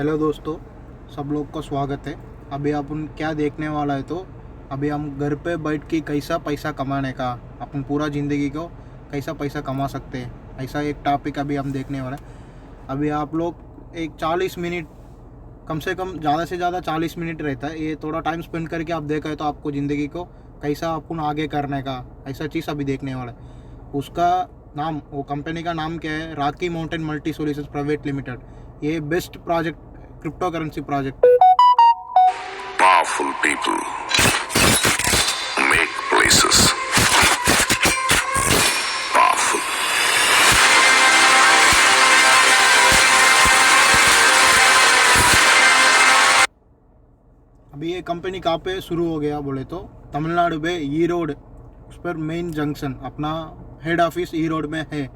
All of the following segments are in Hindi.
हेलो दोस्तों, सब लोग का स्वागत है। अभी अपन क्या देखने वाला है तो अभी हम घर पे बैठ के कैसा पैसा कमाने का, अपन पूरा ज़िंदगी को कैसा पैसा कमा सकते हैं, ऐसा एक टॉपिक अभी हम देखने वाला है। अभी आप लोग एक 40 मिनट, कम से कम ज़्यादा से ज़्यादा 40 मिनट रहता है, ये थोड़ा टाइम स्पेंड करके आप देखा है तो आपको ज़िंदगी को कैसा अपन आगे करने का ऐसा चीज़ अभी देखने वाला है। उसका नाम, वो कंपनी का नाम क्या है, Rocky Mountain multi solutions private limited. ये best project, crypto currency project. Powerful people make places powerful. अभी ये कंपनी कहाँ पे शुरू हो गया बोले तो तमिलनाडु में ईरोड, उस पर मेन जंक्शन, अपना हेड ऑफिस ईरोड में है।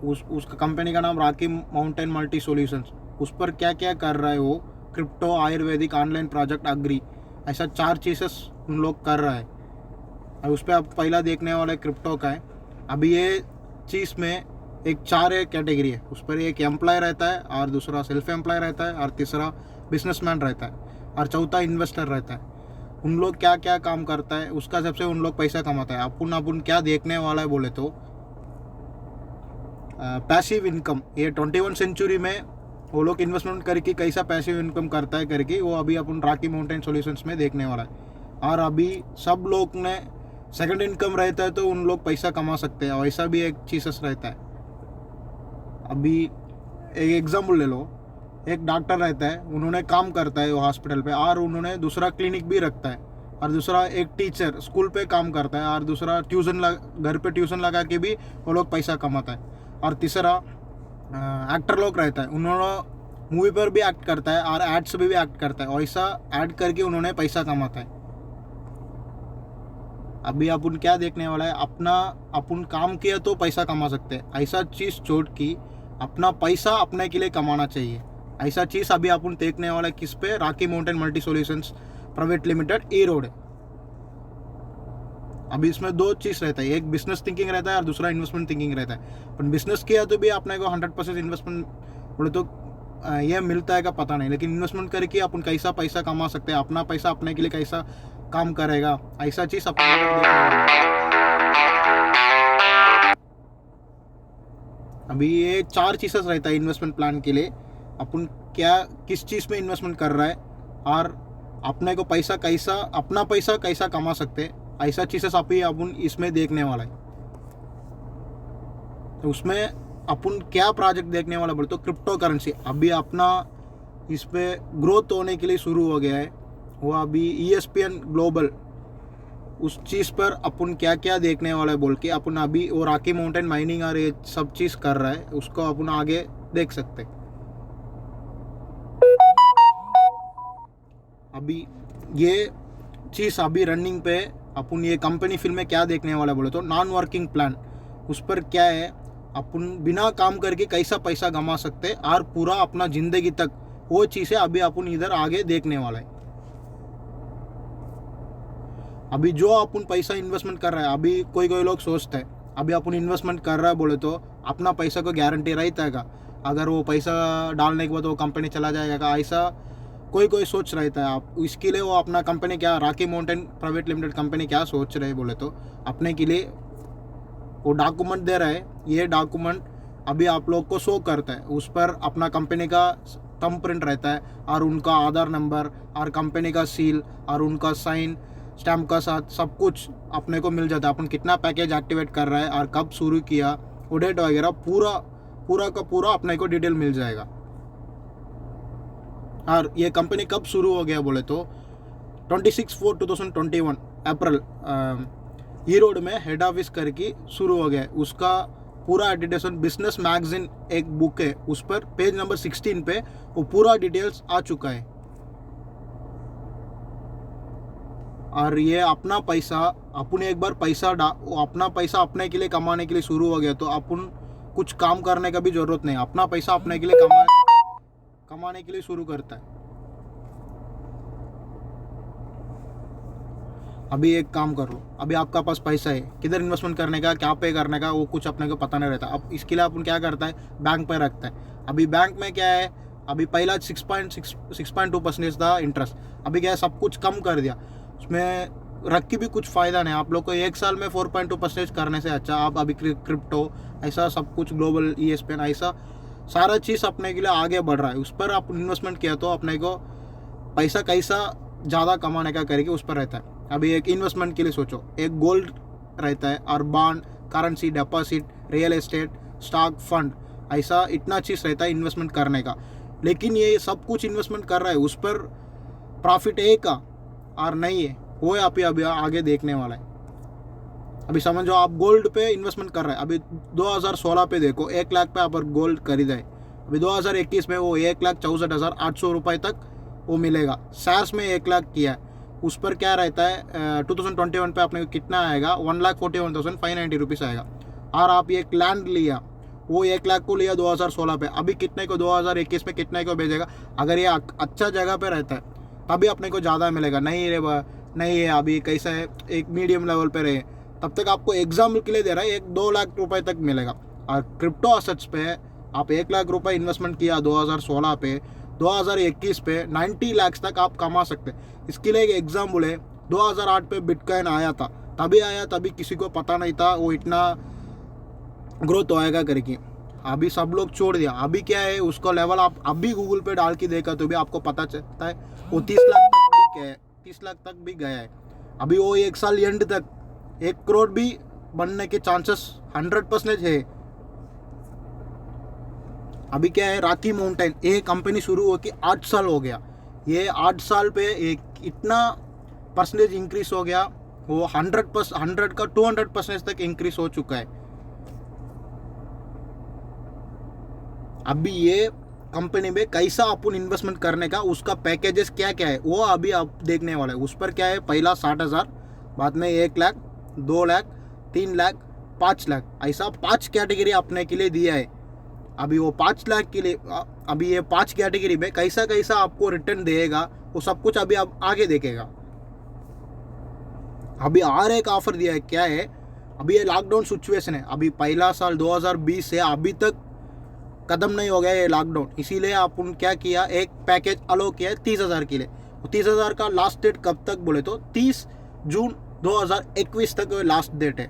उसका कंपनी का नाम रॉकी माउंटेन मल्टी सॉल्यूशंस। उस पर क्या क्या कर रहा है वो, crypto, Ayurvedic, online project, agree, ऐसा 4 चीज़ें उन लोग कर रहा है। और उस पर आप पहला देखने वाले क्रिप्टो का है। अभी ये चीज़ में एक 4 कैटेगरी है। उस पर एक एम्प्लॉय रहता है, और दूसरा सेल्फ एम्प्लॉय रहता है, और तीसरा बिजनेसमैन रहता है, और चौथा इन्वेस्टर रहता है। उन लोग क्या क्या काम करता है उसका सबसे उन लोग पैसा कमाता है। अपन क्या देखने वाला है बोले तो पैसिव इनकम। ये 21 सेंचुरी में वो लोग इन्वेस्टमेंट करके कैसा पैसिव इनकम करता है करके वो अभी अपन रॉकी माउंटेन सॉल्यूशंस में देखने वाला है। और अभी सब लोग ने सेकंड इनकम रहता है तो उन लोग पैसा कमा सकते हैं, वैसा भी एक चीज़ रहता है। अभी एक एग्जाम्पल ले लो, एक डॉक्टर रहता है, उन्होंने काम करता है वो हॉस्पिटल पे, और उन्होंने दूसरा क्लिनिक भी रखता है, और दूसरा एक टीचर स्कूल पे काम करता है, और दूसरा घर पे ट्यूशन लगा के भी वो लोग पैसा कमाता है, और तीसरा एक्टर लोग रहता है, उन्होंने मूवी पर भी एक्ट करता है और एड्स भी एक्ट करता है, वैसा ऐड करके उन्होंने पैसा कमाता है। अभी अपन क्या देखने वाला है, अपन काम किया तो पैसा कमा सकते हैं, ऐसा चीज़ छोड़ के अपना पैसा अपने के लिए कमाना चाहिए, ऐसा चीज़ अभी अपन देखने वाला है। किस पे? Rocky Mountain multi solutions private limited, E road. अभी इसमें 2 चीज़ रहता है, एक बिजनेस थिंकिंग रहता है और दूसरा इन्वेस्टमेंट थिंकिंग रहता है। पर बिजनेस किया तो भी अपने को 100% इन्वेस्टमेंट बोले तो ये मिलता है का पता नहीं, लेकिन इन्वेस्टमेंट करके अपन कैसा पैसा कमा सकते हैं, अपना पैसा अपने के लिए कैसा काम करेगा, ऐसा चीज़ अपने अभी ये 4 चीज़ें रहता है इन्वेस्टमेंट प्लान के लिए। अपन क्या किस चीज़ में इन्वेस्टमेंट कर रहा है, और अपने को अपना पैसा कैसा कमा सकते हैं, ऐसा चीज़ें अपन इसमें देखने वाला है। तो उसमें अपन क्या प्रोजेक्ट देखने वाला बोले तो क्रिप्टो करेंसी। अभी अपना इस पे ग्रोथ होने के लिए शुरू हो गया है। वो अभी ESPN ग्लोबल, उस चीज़ पर अपन क्या क्या देखने वाला है बोल के अपन अभी वो रॉकी माउंटेन माइनिंग और ये सब चीज़ कर रहा है, उसको अपन आगे देख सकते हैं। अभी ये चीज़ अभी रनिंग पे अपन ये कंपनी फिल्म में क्या देखने वाला बोले तो नॉन वर्किंग प्लान। उस पर क्या है, अपन बिना काम करके कैसा पैसा कमा सकते हैं और पूरा अपना ज़िंदगी तक, वो चीज़ें अभी अपन इधर आगे देखने वाला है। अभी जो अपन पैसा इन्वेस्टमेंट कर रहा है, अभी कोई लोग सोचते हैं अभी अपन इन्वेस्टमेंट कर रहा है बोले तो अपना पैसा को गारंटी रहता है, अगर वो पैसा डालने के बाद वो कंपनी चला जाएगा, ऐसा कोई सोच रहता है। आप इसके लिए वो अपना कंपनी क्या, Rocky mountain private limited company क्या सोच रहे बोले तो अपने के लिए वो डॉक्यूमेंट दे रहा है। ये डॉक्यूमेंट अभी आप लोग को शो करता है, उस पर अपना कंपनी का थंब प्रिंट रहता है, और उनका आधार नंबर और कंपनी का सील और उनका साइन स्टैम्प का साथ सब कुछ अपने को मिल जाता है। अपन कितना पैकेज एक्टिवेट कर रहा है और कब शुरू किया, वो डेट वगैरह पूरा का पूरा अपने को डिटेल मिल जाएगा। और ये कंपनी कब शुरू हो गया बोले तो 26/4/2021 अप्रैल ई रोड में हेड ऑफिस करके शुरू हो गया। उसका पूरा एडिटेशन बिजनेस मैगजीन एक बुक है, उस पर पेज नंबर 16 पे वो पूरा डिटेल्स आ चुका है। और ये अपना पैसा, अपन एक बार अपना पैसा अपने के लिए कमाने के लिए शुरू हो गया तो अपन कुछ काम करने का भी जरूरत नहीं, अपना पैसा अपने के लिए कमाने के लिए शुरू करता है। अभी एक काम कर लो, अभी आपका पास पैसा है, किधर इन्वेस्टमेंट करने का, क्या पे करने का, वो कुछ अपने को पता नहीं रहता। अब इसके लिए अपन क्या करता है, बैंक पे रखता है। अभी बैंक में क्या है, अभी पहला 6.2% था इंटरेस्ट, अभी क्या है सब कुछ कम कर दिया, उसमें रख के भी कुछ फ़ायदा नहीं। आप लोग को एक साल में 4.2% करने से अच्छा आप अभी क्रिप्टो ऐसा सब कुछ ग्लोबल ESPN ऐसा सारा चीज़ अपने के लिए आगे बढ़ रहा है, उस पर आप इन्वेस्टमेंट किया तो अपने को पैसा कैसा ज़्यादा कमाने का करके उस पर रहता है। अभी एक इन्वेस्टमेंट के लिए सोचो, एक गोल्ड रहता है और bond, currency deposit, real estate, stock, fund, ऐसा इतना चीज़ रहता है इन्वेस्टमेंट करने का। लेकिन ये सब कुछ इन्वेस्टमेंट कर रहा है, उस पर प्रॉफिट है का और नहीं है, वो है अभी आगे देखने वाला है। अभी समझो आप गोल्ड पे इन्वेस्टमेंट कर रहे हैं, अभी 2016 पे देखो 1 लाख पे आप गोल्ड खरीदा है, अभी 2021 में वो 1,64,800 रुपये तक वो मिलेगा। सैर्स में 1 लाख किया है, उस पर क्या रहता है 2021 पे आपने कितना आएगा 1,41,590 रुपीज़ आएगा। और आप एक लैंड लिया, वो 1 लाख को लिया 2016 पे, अभी कितने को 2021 में कितने को भेजेगा। अगर ये अच्छा जगह पे रहता है तभी अपने को ज़्यादा मिलेगा, नहीं है अभी कैसा है एक मीडियम लेवल पे रहे तब तक आपको एग्जाम्पल के लिए दे रहा है 1-2 लाख रुपए तक मिलेगा। और क्रिप्टो असेट्स पे आप 1 लाख रुपए इन्वेस्टमेंट किया 2016 पे, 2021 पे 90 लाख तक आप कमा सकते। इसके लिए एक एग्जाम्पल है, 2008 पे बिटकॉइन आया था, तभी किसी को पता नहीं था वो इतना ग्रोथ होएगा करके। अभी सब लोग छोड़ दिया, अभी क्या है उसका लेवल आप अभी गूगल पे डाल के देखा तो भी आपको पता चलता है वो 30 लाख तक भी गया है, 30 लाख तक भी गया है। अभी वो 1 साल एंड तक 1 करोड़ भी बनने के चांसेस 100% है। अभी क्या है रॉकी माउंटेन, ये कंपनी शुरू होकर 8 साल हो गया, ये 8 साल पे एक इतना परसेंटेज इंक्रीज हो गया, वो 100 का 200% तक इंक्रीज हो चुका है। अभी ये कंपनी में कैसा अपन इन्वेस्टमेंट करने का उसका पैकेजेस क्या क्या है वो अभी आप देखने वाला है। उस पर क्या है, पहला 60,000, बाद में 1 लाख, 2 लाख, 3 लाख, 5 लाख, ऐसा 5 कैटेगरी अपने के लिए दिया है। अभी वो 5 लाख के लिए अभी ये 5 कैटेगरी में कैसा कैसा आपको रिटर्न देगा वो सब कुछ अभी आप आगे देखेगा। अभी और एक ऑफर दिया है, क्या है, अभी ये लॉकडाउन सिचुएशन है, अभी पहला साल 2020 से अभी तक कदम नहीं हो गया ये लॉकडाउन, इसीलिए अपन क्या किया एक पैकेज अलो किया है 30,000 के लिए। 30,000 का लास्ट डेट कब तक बोले तो 30 जून 2021 तक लास्ट डेट है।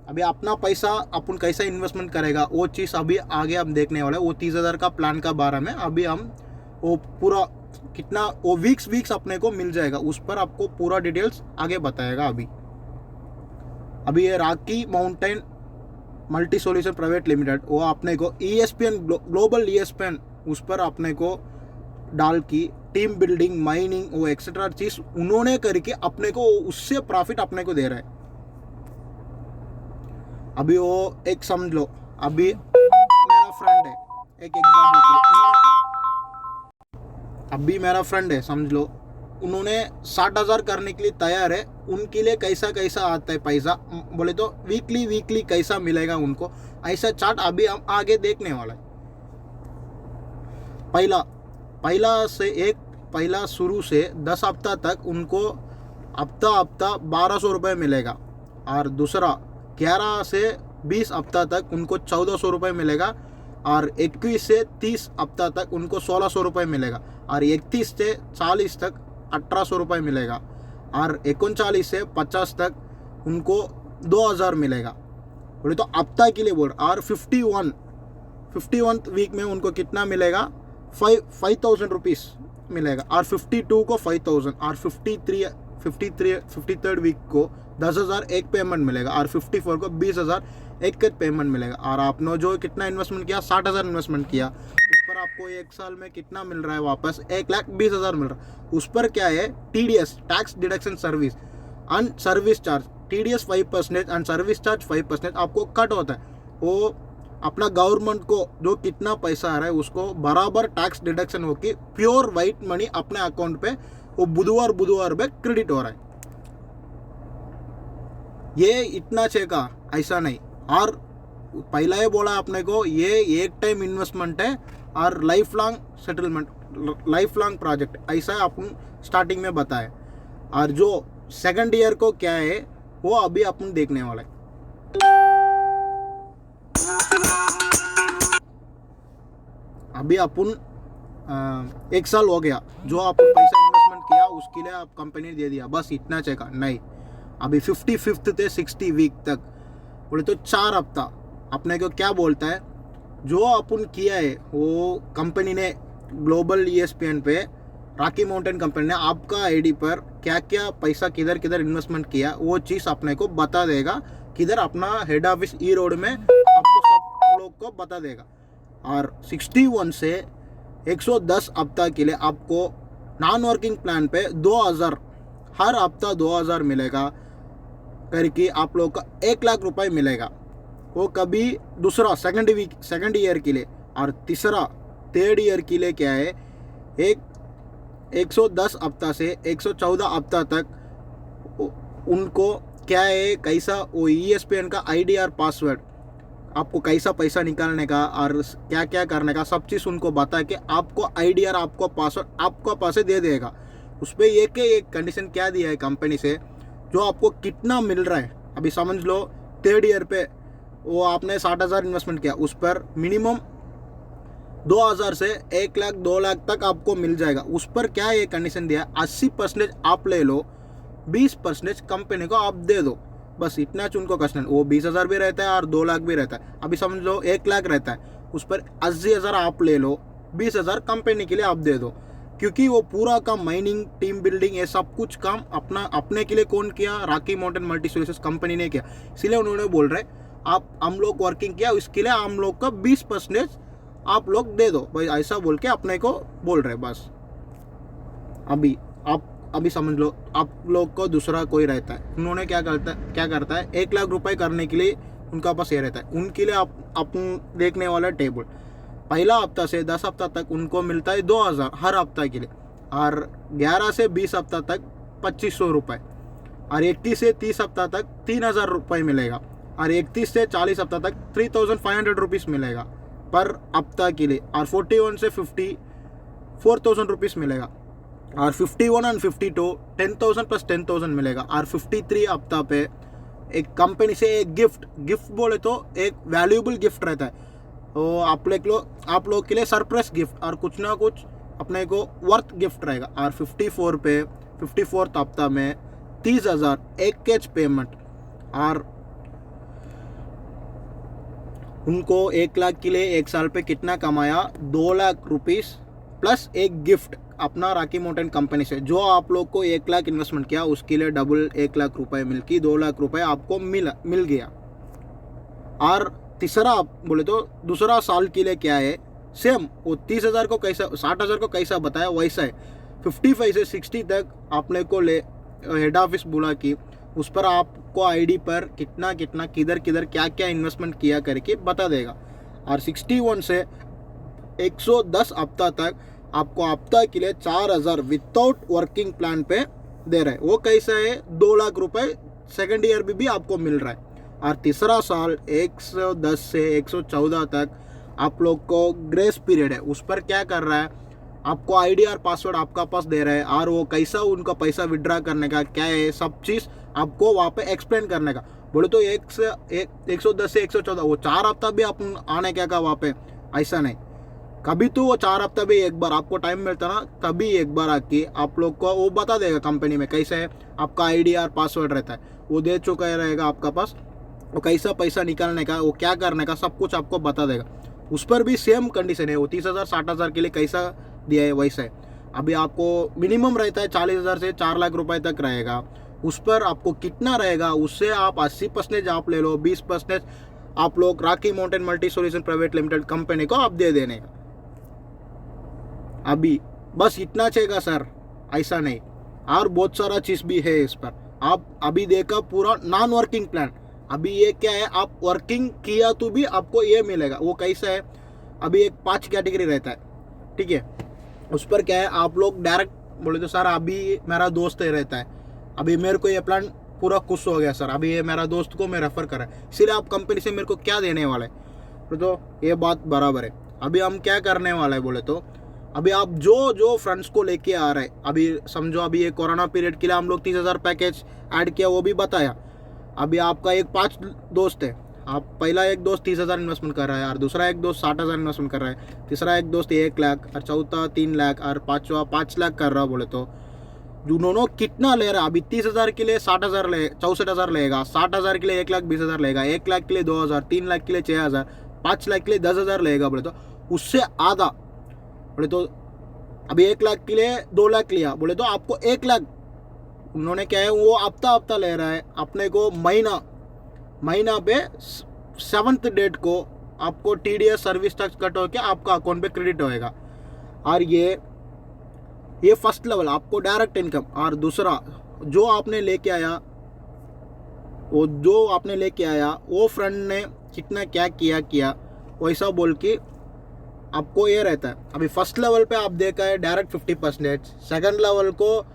अभी अपना पैसा अपन कैसा इन्वेस्टमेंट करेगा वो चीज़ अभी आगे हम देखने वाले हैं। वो 30,000 का प्लान का बारे में अभी हम वो पूरा कितना वो वीक्स अपने को मिल जाएगा, उस पर आपको पूरा डिटेल्स आगे बताएगा। अभी ये Rocky Mountain multi solution private limited वो अपने को ESPN ग्लोबल ESPN उस पर अपने को डाल की टीम बिल्डिंग, माइनिंग वो एक्सेट्रा चीज उन्होंने करके अपने को उससे प्रॉफिट अपने को दे रहा है। अभी वो एक समझ लो, अभी मेरा फ्रेंड है, एक एग्जाम्पल अभी मेरा फ्रेंड है समझ लो, उन्होंने 60,000 करने के लिए तैयार है, उनके लिए कैसा कैसा आता है पैसा बोले तो वीकली कैसा मिलेगा उनको, ऐसा चार्ट अभी हम आगे देखने वाला है। पहला शुरू से 10 हफ्ता तक उनको हफ्ता 1,200 रुपये मिलेगा, और दूसरा 11 से 20 हफ्ता तक उनको 1,400 रुपये मिलेगा, और 21 से 30 हफ्ता तक उनको 1,600 रुपये मिलेगा, और 31 से 40 तक 1,800 रुपये मिलेगा, और 39 से 50 तक उनको 2,000 मिलेगा बोले तो हफ्ता के लिए बोल। और 51 वीक में उनको कितना मिलेगा 5,000 रुपीज़ मिलेगा, और 52 को 5,000, और 53rd वीक को 10,000 एक पेमेंट मिलेगा, और 54 को 20,000 एक पेमेंट मिलेगा। और आपने जो कितना इन्वेस्टमेंट किया 60,000 इन्वेस्टमेंट किया, उस पर आपको 1 साल में कितना मिल रहा है वापस 1,20,000 मिल रहा है। उस पर क्या है TDS tax deduction service and service charge, TDS 5% and service charge 5% आपको कट होता है। वो अपना गवर्नमेंट को जो कितना पैसा आ रहा है उसको बराबर टैक्स डिडक्शन होकर प्योर वाइट मनी अपने अकाउंट पे वो बुधवार पे क्रेडिट हो रहा है। ये इतना चेका ऐसा नहीं, और पहला ही बोला अपने को ये एक टाइम इन्वेस्टमेंट है और life long settlement, life long project ऐसा अपन स्टार्टिंग में बताए। और जो सेकंड ईयर को क्या है वो अभी अपन देखने वाला है। अभी अपन 1 साल हो गया, जो अपन पैसा इन्वेस्टमेंट किया उसके लिए आप कंपनी ने दे दिया, बस इतना चाहिए नहीं। अभी 55th से 60 वीक तक बोले तो 4 हफ्ता अपने को क्या बोलता है, जो अपन किया है वो कंपनी ने ग्लोबल ESPN पे रॉकी माउंटेन कंपनी ने आपका आईडी पर क्या क्या पैसा किधर किधर इन्वेस्टमेंट किया वो चीज़ अपने को बता देगा, किधर अपना हेड ऑफिस ई रोड में आपको सब लोग को बता देगा। और 61 से 110 हफ्ता के लिए आपको नॉन वर्किंग प्लान पे 2000 हर हफ्ता 2000 मिलेगा करके आप लोग का 1 लाख रुपए मिलेगा। वो कभी दूसरा सेकंड ईयर के लिए, और तीसरा थर्ड ईयर के लिए क्या है, 110 हफ्ता से 114 हफ्ता तक उनको क्या है, कैसा वो ESPN का ID और पासवर्ड आपको कैसा पैसा निकालने का और क्या क्या करने का सब चीज़ उनको बता के आपको ID और आपको पासवर्ड आपको पास दे देगा। उस पर एक कंडीशन क्या दिया है कंपनी से, जो आपको कितना मिल रहा है। अभी समझ लो थर्ड ईयर पे वो आपने 60,000 इन्वेस्टमेंट किया, उस पर मिनिमम 2000 से 1 लाख 2 लाख तक आपको मिल जाएगा। उस पर क्या ये कंडीशन दिया, 80% आप ले लो, 20% कंपनी को आप दे दो, बस इतना उनको क्वेश्चन। वो 20,000 भी रहता है और 2 लाख भी रहता है। अभी समझ लो 1 लाख रहता है, उस पर 80,000 आप ले लो, 20,000 कंपनी के लिए आप दे दो, क्योंकि वो पूरा काम माइनिंग टीम बिल्डिंग ये सब कुछ काम अपने के लिए कौन किया, Rocky Mountain multi services company ने किया। इसलिए उन्होंने बोल रहे आप हम लोग वर्किंग किया, इसके लिए हम लोग का 20% आप लोग दे दो भाई, ऐसा बोल के अपने को बोल रहे बस। अभी समझ लो आप लोग को दूसरा कोई रहता है, उन्होंने क्या करता है 1 लाख रुपए करने के लिए उनका पास ये रहता है, उनके लिए आप देखने वाला टेबल पहला हफ्ता से 10 हफ्ता तक उनको मिलता है 2000 हर हफ्ता के लिए, और 11 से 20 हफ्ता तक 2500 रुपये, और 21 से 30 हफ्ता तक 3000 रुपये मिलेगा, और 31 से 40 हफ्ता तक 3500 रुपीज़ मिलेगा पर हफ्ता के लिए, और 41 से 50 4000 रुपीज़ मिलेगा, और 51 और 52 10,000 प्लस 10,000 मिलेगा, और 53 हफ्ता पे एक कंपनी से एक गिफ्ट बोले तो एक वैल्यूएबल गिफ्ट रहता है, वो आप लोग के लिए सरप्राइज गिफ्ट और कुछ ना कुछ अपने को वर्थ गिफ्ट रहेगा। और 54 पे 54th हफ्ता में 30,000 एक कैश पेमेंट, और उनको 1 लाख के लिए 1 साल पे कितना कमाया, 2 लाख रुपीस प्लस एक गिफ्ट अपना रॉकी माउंटेन कंपनी से, जो आप लोग को 1 लाख इन्वेस्टमेंट किया उसके लिए डबल 1 लाख रुपए मिलकर 2 लाख रुपए आपको मिल गया। और तीसरा बोले तो दूसरा साल के लिए क्या है, सेम वो 30,000 को कैसा 60,000 को कैसा बताया वैसा है, 55 से 60 तक आपने को ले हेड ऑफिस बुला की, उस पर आपको आईडी पर कितना किधर क्या क्या इन्वेस्टमेंट किया करके बता देगा। और 61 से 110 हफ्ता तक आपको हफ्ता के लिए 4,000 विदाउट वर्किंग प्लान पे दे रहे हैं। वो कैसा है, 2 लाख रुपए सेकेंड ईयर भी आपको मिल रहा है। और तीसरा साल 110 से 114 तक आप लोग को ग्रेस पीरियड है, उस पर क्या कर रहा है, आपको आईडी और पासवर्ड आपका पास दे रहा है, और वो कैसा उनका पैसा विड्रा करने का क्या है सब चीज़ आपको वहाँ पे एक्सप्लेन करने का। बोले तो 110 से 114 वो 4 हफ्ता भी आप आने क्या का वहाँ पे, ऐसा नहीं, कभी तो वो 4 हफ्ता भी एक बार आपको टाइम मिलता ना, तभी एक बार आके आप लोग को वो बता देगा कंपनी में कैसे है, आपका आईडी और पासवर्ड रहता है वो दे चुका रहेगा आपका पास, वो कैसा पैसा निकालने का वो क्या करने का सब कुछ आपको बता देगा। उस पर भी सेम कंडीशन है, वो 30,000 60,000 के लिए कैसा दिया है वैसा है। अभी आपको मिनिमम रहता है 40,000 से 4 लाख रुपए तक रहेगा, उस पर आपको कितना रहेगा, उससे आप 80% आप ले लो, 20% आप लोग Rocky Mountain multi solution private limited company को आप दे देने का। अभी बस इतना चाहिए सर, ऐसा नहीं, और बहुत सारा चीज़ भी है इस पर। आप अभी देखा पूरा नॉन वर्किंग प्लान, अभी ये क्या है, आप वर्किंग किया तो भी आपको ये मिलेगा। वो कैसा है, अभी एक 5 कैटेगरी रहता है, ठीक है, उस पर क्या है, आप लोग डायरेक्ट बोले तो सर अभी मेरा दोस्त रहता है, अभी मेरे को ये प्लान पूरा खुश हो गया सर, अभी ये मेरा दोस्त को मैं रेफ़र कर रहा है, इसलिए आप कंपनी से मेरे को क्या देने वाला है, तो ये बात बराबर है। अभी हम क्या करने वाला है बोले तो, अभी आप जो फ्रेंड्स को लेके आ रहे हैं, अभी समझो अभी ये कोरोना पीरियड के लिए हम लोग 30,000 पैकेज ऐड किया, वो भी बताया। अभी आपका एक 5 दोस्त है, आप पहला एक दोस्त 30,000 इन्वेस्टमेंट कर रहा है और दूसरा एक दोस्त 60,000 इन्वेस्टमेंट कर रहा है, तीसरा एक दोस्त 1 लाख और चौथा 3 लाख और पाँचवा 5 लाख कर रहा बोले तो दोनों कितना ले रहा है? अभी 30,000 के लिए 60,000 ले 64,000 लेगा, 60,000 के लिए 1,20,000 लेगा, 1 लाख के लिए 2,000, 3 लाख के लिए 6,000, 5 लाख के लिए 10,000 लेगा बोले तो उससे आधा बोले तो अभी 1 लाख के लिए 2 लाख लिया बोले तो आपको 1 लाख उन्होंने क्या है वो हफ्ता ले रहा है अपने को महीना पे 7th डेट को आपको TDS सर्विस टैक्स कट होकर आपका अकाउंट पे क्रेडिट होएगा। और ये फर्स्ट लेवल आपको डायरेक्ट इनकम। और दूसरा जो आपने लेके आया वो फ्रेंड ने कितना क्या किया वैसा बोल के आपको ये रहता है। अभी फर्स्ट लेवल पे आप देखा है डायरेक्ट 50%, सेकंड लेवल को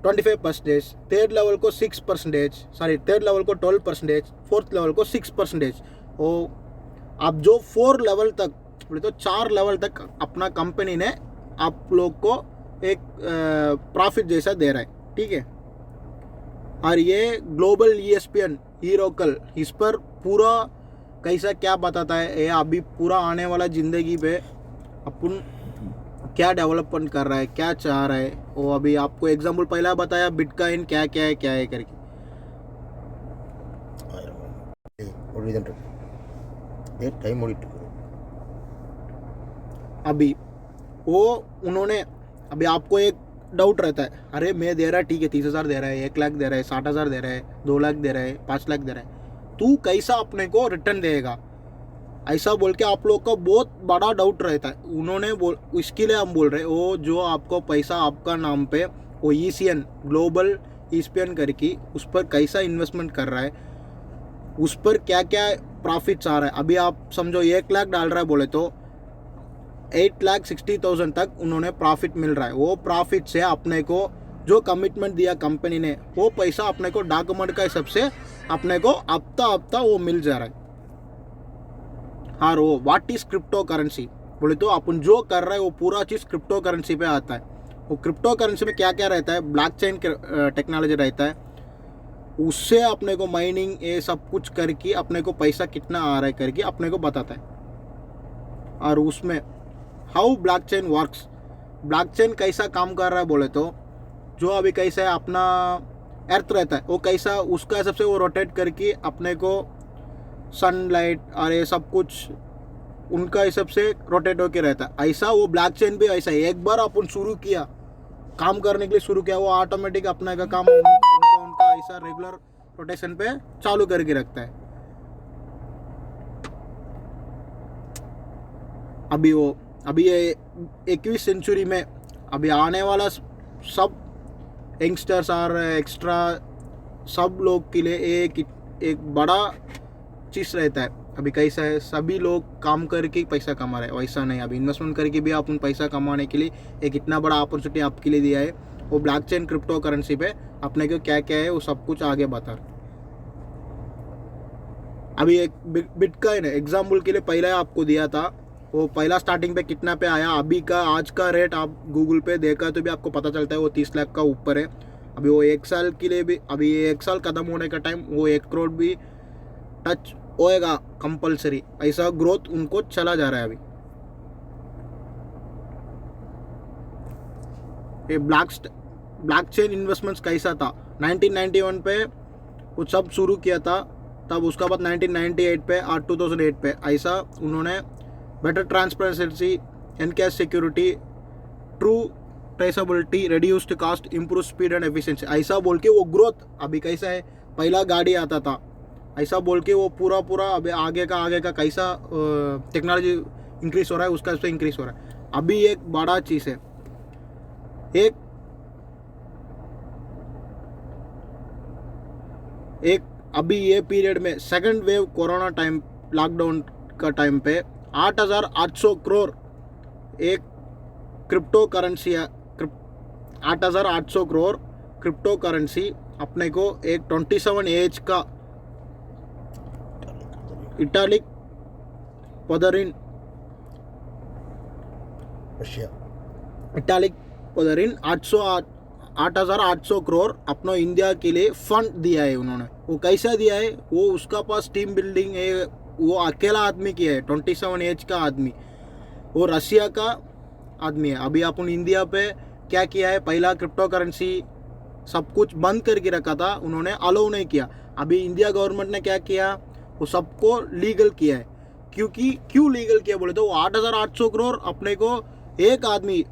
25%, थर्ड लेवल को 6%, थर्ड लेवल को 12%, फोर्थ लेवल को 6%। वो आप जो 4 लेवल तक बोले तो 4 लेवल तक अपना कंपनी ने आप लोग को एक प्रॉफिट जैसा दे रहा है, ठीक है। और ये ग्लोबल ESPN हीरोकल इस पर पूरा कैसा क्या बताता है, ये अभी पूरा आने वाला ज़िंदगी पे अपन क्या डेवलपमेंट कर रहा है, क्या चाह रहा है। वो अभी आपको एग्जांपल पहला बताया बिटकॉइन क्या है करके। अभी वो उन्होंने अभी आपको एक डाउट रहता है, अरे मैं दे रहा है ठीक है 30,000 दे रहा है, 1 लाख दे रहा है, 60,000 दे रहा है, 2 लाख दे रहा है, 5 लाख दे रहा है, तू कैसा अपने को रिटर्न देगा? ऐसा बोल के आप लोग का बहुत बड़ा डाउट रहता है। उन्होंने इसके लिए हम बोल रहे हैं वो जो आपको पैसा आपका नाम पे वो ECN ग्लोबल ESPN करके उस पर कैसा इन्वेस्टमेंट कर रहा है, उस पर क्या क्या प्रॉफिट्स आ रहा है। अभी आप समझो 1 लाख डाल रहा है बोले तो 8,60,000 तक उन्होंने प्रॉफिट मिल रहा है। वो प्रॉफिट से अपने को जो कमिटमेंट दिया कंपनी ने वो पैसा अपने को डॉक्यूमेंट का हिसाब से अपने को हफ्ता वो मिल जा रहा है। और वो व्हाट इज क्रिप्टो करेंसी बोले तो अपन जो कर रहा है वो पूरा चीज़ क्रिप्टो करेंसी पे आता है। वो क्रिप्टो करेंसी में क्या क्या रहता है, ब्लॉकचेन टेक्नोलॉजी रहता है, उससे अपने को माइनिंग ये सब कुछ करके अपने को पैसा कितना आ रहा है करके अपने को बताता है। और उसमें हाउ ब्लॉकचेन वर्क्स, ब्लॉकचेन कैसा काम कर रहा है बोले तो जो अभी कैसा है अपना अर्थ रहता है वो कैसा उसका हिसाब से वो रोटेट करके अपने को सनलाइट और ये सब कुछ उनका हिसाब से रोटेट होके रहता है। ऐसा वो ब्लॉकचेन भी ऐसा है, एक बार अपन शुरू किया काम करने के लिए शुरू किया वो ऑटोमेटिक अपने का काम उनका ऐसा रेगुलर रोटेशन पे चालू करके रखता है। अभी ये 21वीं सेंचुरी में अभी आने वाला सब यंगस्टर्स और एक्स्ट्रा सब लोग के लिए एक बड़ा चीज़ रहता है। अभी कैसा है सभी लोग काम करके पैसा कमा रहे हैं, वैसा नहीं। अभी इन्वेस्टमेंट करके भी आप उन पैसा कमाने के लिए एक इतना बड़ा अपॉर्चुनिटी आपके लिए दिया है। वो ब्लॉकचेन क्रिप्टो करेंसी पे अपने को क्या क्या है वो सब कुछ आगे बता रहे। अभी एक बिटकॉइन है एग्जाम्पल के लिए पहले आपको दिया था, वो पहला स्टार्टिंग पे कितना पे आया, अभी का आज का रेट आप गूगल पे देखा तो भी आपको पता चलता है वो 30 लाख का ऊपर है। अभी वो 1 साल के लिए भी अभी 1 साल खत्म होने का टाइम वो 1 करोड़ भी टच होएगा कंपलसरी, ऐसा ग्रोथ उनको चला जा रहा है। अभी ये ब्लॉकचेन इन्वेस्टमेंट्स कैसा था 1991 पे वो सब शुरू किया था, तब उसका बाद 1998 पे और 2008 पे ऐसा उन्होंने बेटर ट्रांसपेरेंसी, एनकैश security, true traceability, reduced cost, improve speed and efficiency ऐसा बोल के वो ग्रोथ अभी कैसा है, पहला गाड़ी आता था ऐसा बोल के वो पूरा अभी आगे का कैसा टेक्नोलॉजी इंक्रीज हो रहा है उसका उस पर इंक्रीज हो रहा है। अभी एक बड़ा चीज़ है, एक अभी ये पीरियड में second wave corona time lockdown का टाइम पे 8,800 करोड़ एक crypto currency 8,800 crore crypto currency अपने को एक 27 एज का इटालिक पदरिन इटालिक पदरिन 8,800 करोड़ अपना इंडिया के लिए फंड दिया है उन्होंने। वो कैसा दिया है, वो उसका पास टीम बिल्डिंग है, वो अकेला आदमी किया है, 27 एज का आदमी, वो रशिया का आदमी है। अभी अपन इंडिया पे क्या किया है, पहला क्रिप्टो करेंसी सब कुछ बंद करके रखा था, उन्होंने अलाउ नहीं किया। अभी इंडिया गवर्नमेंट ने क्या किया, वो सबको लीगल किया है। क्यों लीगल किया बोले तो वो 8,800 करोड़ अपने को एक आदमी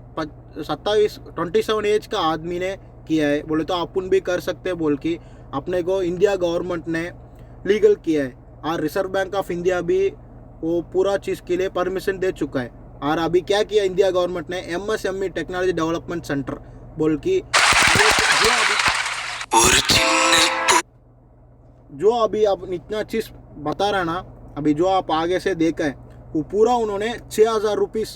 27 एज का आदमी ने किया है बोले तो अपन भी कर सकते हैं बोल के अपने को इंडिया गवर्नमेंट ने लीगल किया है। और रिजर्व बैंक ऑफ इंडिया भी वो पूरा चीज़ के लिए परमिशन दे चुका है। और अभी क्या किया इंडिया गवर्नमेंट ने, MSME टेक्नोलॉजी डेवलपमेंट सेंटर बोल के जो अभी आप इतना चीज़ बता रहा ना, अभी जो आप आगे से देखा है वो पूरा उन्होंने 6,000 रुपीज़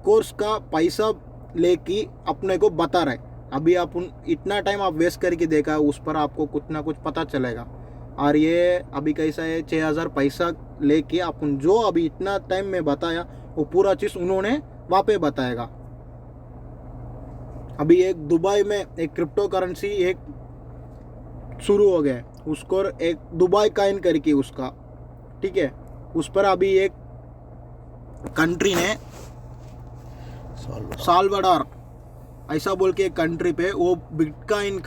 कोर्स का पैसा लेके अपने को बता रहे। अभी आप इतना टाइम आप वेस्ट करके देखा है, उस पर आपको कुछ ना कुछ पता चलेगा। और ये अभी कैसा है, 6,000 पैसा लेके अपन जो अभी इतना टाइम में बताया वो पूरा चीज़ उन्होंने वहाँ पे बताएगा। अभी एक दुबई में एक क्रिप्टो करेंसी एक शुरू हो गया है, उसको एक दुबई कॉइन करके उसका, ठीक है, उस पर अभी एक कंट्री ने साल्वाडोर ऐसा बोल के एक कंट्री पे वो बिटकॉइन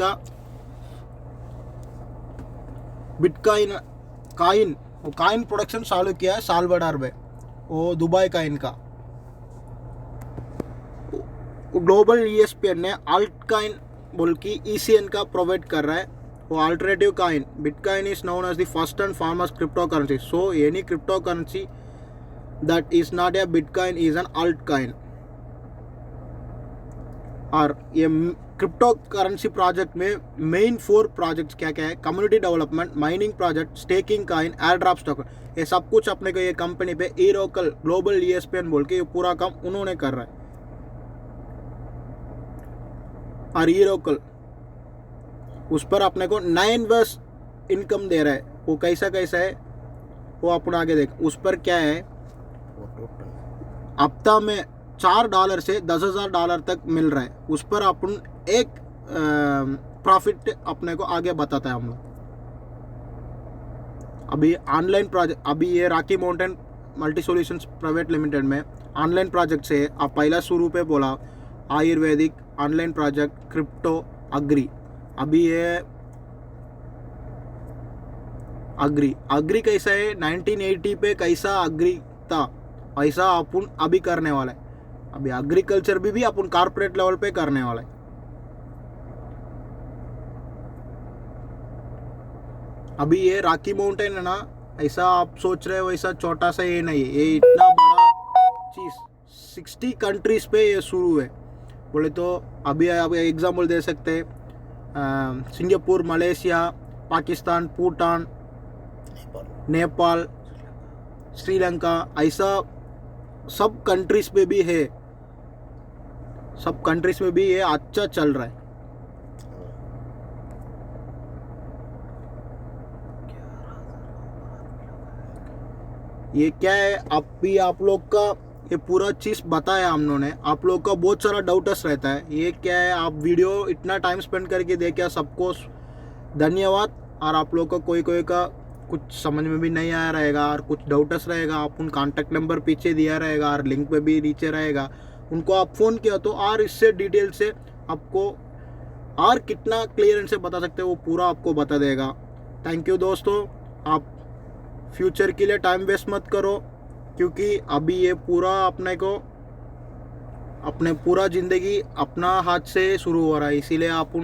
कॉइन प्रोडक्शन चालू किया है साल्वाडोर में, वो दुबई कॉइन का। ग्लोबल ESPN ने अल्ट कॉइन बोल के ECN का प्रोवाइड कर रहा है, वो alternative coin. Bitcoin is known as the first and foremost crypto currency, so any crypto currency that is not a bitcoin is an alt coin. और ये क्रिप्टो करेंसी प्रोजेक्ट में मेन 4 प्रोजेक्ट्स क्या क्या है, community development, mining project, staking coin, air drop stock, ये सब कुछ अपने को ये कंपनी पे ईरोकल ग्लोबल ESPN बोल के ये पूरा काम उन्होंने कर रहा है। और ईरोकल उस पर अपने को 9 वर्ष इनकम दे रहा है। वो कैसा है वो अपन आगे देख। उस पर क्या है, हफ्ता में $4 से $10,000 तक मिल रहा है। उस पर अपन एक प्रॉफिट अपने को आगे बताता है हम लोग। अभी ऑनलाइन प्रोजेक्ट, अभी ये Rocky Mountain multi solutions private limited में ऑनलाइन प्रोजेक्ट से आप पहला शुरू पे बोला Ayurvedic online project, crypto, agree. अभी ये अग्री कैसा है, 1980 पे कैसा अग्री था वैसा अपन अभी करने वाला है। अभी एग्रीकल्चर भी अपन कॉर्पोरेट लेवल पे करने वाला है। अभी ये रॉकी माउंटेन है ना, ऐसा आप सोच रहे हो वैसा छोटा सा ये नहीं है, ये इतना बड़ा चीज़ 60 कंट्रीज पे ये शुरू है बोले तो। अभी आप एग्जाम्पल दे सकते हैं, सिंगापुर, मलेशिया, पाकिस्तान, भूटान, नेपाल, श्रीलंका, ऐसा सब कंट्रीज पे भी है, सब कंट्रीज में भी ये अच्छा चल रहा है। ये क्या है, अभी आप लोग का ये पूरा चीज़ बताया हम लोगों ने। आप लोग का बहुत सारा डाउट्स रहता है, ये क्या है, आप वीडियो इतना टाइम स्पेंड करके देखा, सबको धन्यवाद। और आप लोग का कोई का कुछ समझ में भी नहीं आया रहेगा और कुछ डाउट्स रहेगा, आप उन कॉन्टैक्ट नंबर पीछे दिया रहेगा और लिंक पे भी नीचे रहेगा, उनको आप फ़ोन किया तो और इससे डिटेल से आपको और कितना क्लियरेंस से बता सकते हो वो पूरा आपको बता देगा। थैंक यू दोस्तों, आप फ्यूचर के लिए टाइम वेस्ट मत करो, क्योंकि अभी ये पूरा अपने पूरा ज़िंदगी अपना हाथ से शुरू हो रहा है। इसीलिए आप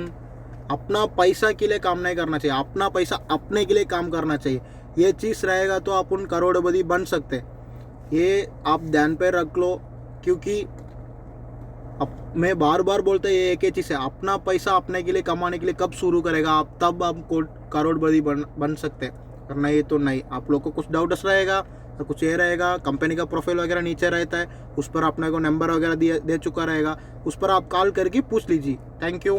अपना पैसा के लिए काम नहीं करना चाहिए, अपना पैसा अपने के लिए काम करना चाहिए। ये चीज़ रहेगा तो आप करोड़पति बन सकते, ये आप ध्यान पे रख लो। क्योंकि अब मैं बार बार बोलता ये एक ही चीज़ है, अपना पैसा अपने के लिए कमाने के लिए कब शुरू करेगा आप, तब आप करोड़पति बन सकते हैं, करना ये तो नहीं। आप लोग को कुछ डाउट्स रहेगा तो कुछ ये रहेगा, कंपनी का प्रोफाइल वगैरह नीचे रहता है, उस पर अपने को नंबर वगैरह दे चुका रहेगा, उस पर आप कॉल करके पूछ लीजिए। Thank you.